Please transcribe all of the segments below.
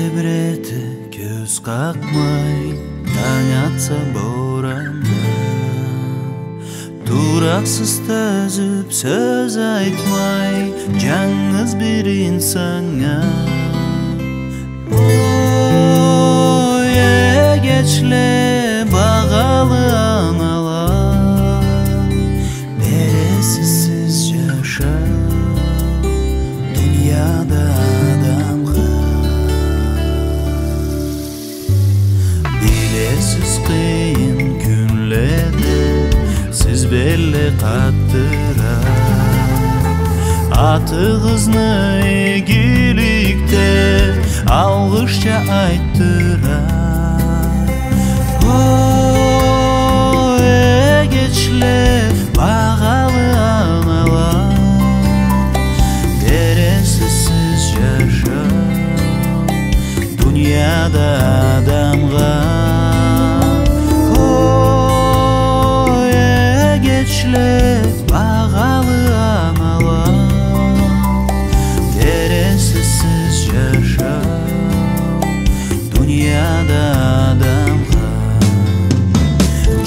тебіреті көз қақмай, таң атса боранда. Турақсыз төзіп сөз айтмай, жаңыз бір инсанға. Ой, егечле бағалы аналар, бересіз сіз жашап дүнияда адамға. Білесіз қиын күнлерде сіз белі қаттыра, атығызны игілікте алғышча айттыра. Ой, егечлер бағалы аналар, бересіз сіз жашап дүнияда адамға. Бағалы аналар, бересіз сіз жашап дүнияда адамға.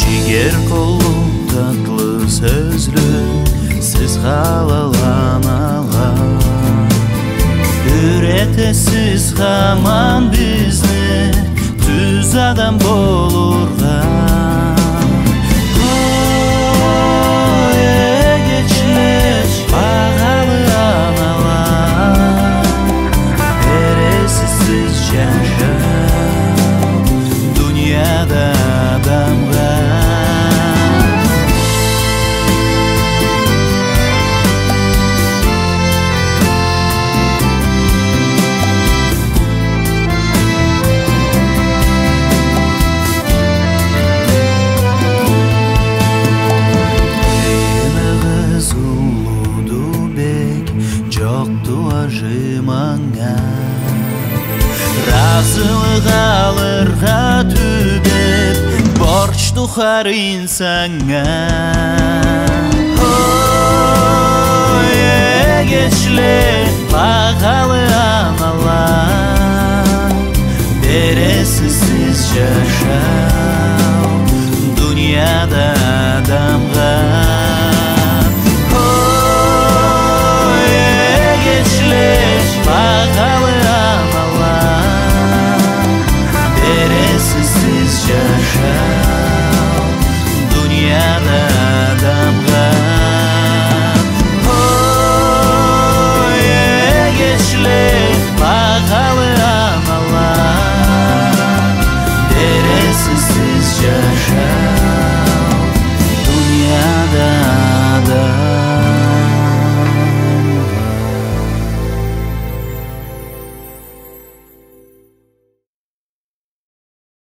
Жігер қолу татлы сөзлі сіз қалалан алар, үйретесіз хаман бізні түз адам болурға. Разылық алырға түбеп, борчту қар инсанға. Ой, егечлер бағалы аналар, бересіз сіз жашау дүнияда адамға. Ой, егечлер бағалы жашау дүнияда адамға. Ой, егечлер бағалы аналар, бересіз сіз жашау